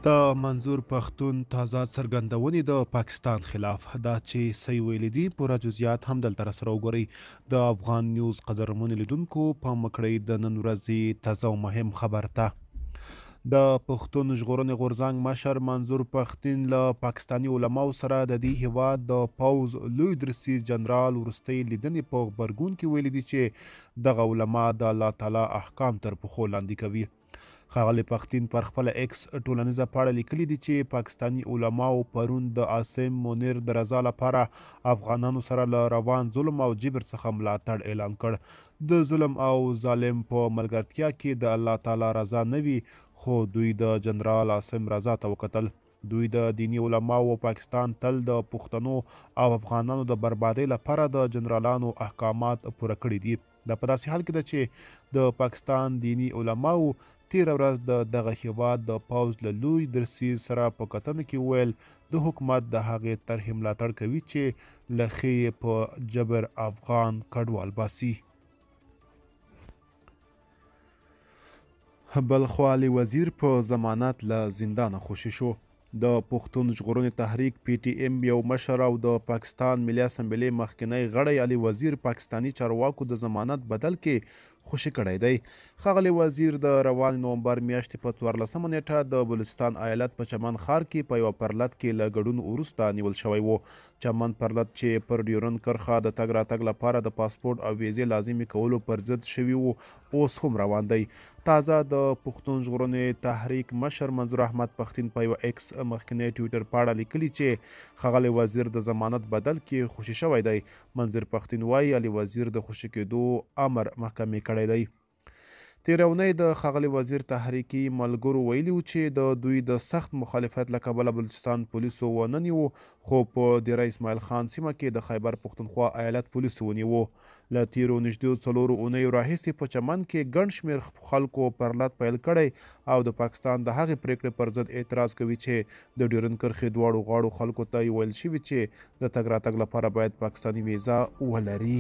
د منظور پښتون تازه څرګندونې د پاکستان خلاف دا چې څه یې ویلي دي پوره جزئیات هم دلته راسره وګورئ. د افغان نیوز قدرمنو لیدونکو پام وکړئ د نن ورځې تازه او مهم خبر ته. د پښتون ژغورنې غورځنګ مشر منظور پښتین له پاکستاني علماو سره د دې هیواد د پوځ لوی درسیز جنرال وروستۍ لیدنې په غبرګون کې ویلي دي چې دغه علما د الله تعالی احکام تر پښو لاندې کوي. ښاغلي پښتین پر خپله ایکس ټولنیزه پاڼه لیکلي دي چې پاکستاني علماو پرون د عاصم منیر د رضا لپاره افغانانو سره له روان ظلم او جبر څخه ملاتړ اعلان کړ. د ظلم او ظالم په ملګرتیا کې د الله تعالی رضا نه وي، خو دوی د جنرال عاصم رضا ته وکتل. دوی د دینی علماو او پاکستان تل د پښتنو او افغانانو د بربادۍ لپاره د جنرالانو احکامات پوره کړي دي. دا په داسې حال کې ده چې د پاکستان دینی علماو تیره ورځ د دغه هیواد د پوځ له لوی درسیز سره په کتنه کې ویل د حکومت د هغې طرحې ملاتړ کوي چې له ښې په جبر افغان کډوال باسي. بلخوالي وزیر په ضمانت له زندانه خوشي شو. د پښتون ژغورنې تحریک پی ټی ایم یو مشر او د پاکستان ملي اسمبلۍ مخکنی غړی علي وزیر پاکستاني چارواکو د ضمانت بدل کې خوشي کړی دی. ښاغلی وزیر د روان نومبر میاشتې په 14مه نیټه د بلوچستان ایالت په چمن ښار کې په یوه پرلط کې له ګډون وروسته نیول شوی و. چمن پرلط چې پر ډیورن کرښه د تګ راتګ لپاره د پاسپورټ او ویزې لازمي کولو پر ضد شوي و، اوس هم روان دی. تازه د پښتون ژغورنې تحریک مشر منظور احمد پښتین په یوه ایکس مخکنی ټویټر پاڼه لیکلي چې ښاغلی وزیر د ضمانت بدل کې خوشي شوی دی. منظور پښتین وایي علي وزیر د خوشي کېدو امر محکمې کړی دی. تېره اونۍ د ښاغلي وزیر تحریکي ملګرو ویلي وو چې د دوی د سخت مخالفت له کبله بلوچستان پولیسو ونه نیوه، خو په دیره اسماعیل خان سیمه کې د خیبر پښتونخوا ایالت پولیسو ونیوه. له تېرو نږدې 4 اونیو راهیسې په چمن کې ګڼ شمېر خلکو پرلط پیل کړی او د پاکستان د هغې پرېکړې پر ضد اعتراض کوي چې د ډیورن کرښې دواړو غاړو خلکو ته ویل شوي چې د تګ راتګ لپاره باید پاکستاني ویزه ولري.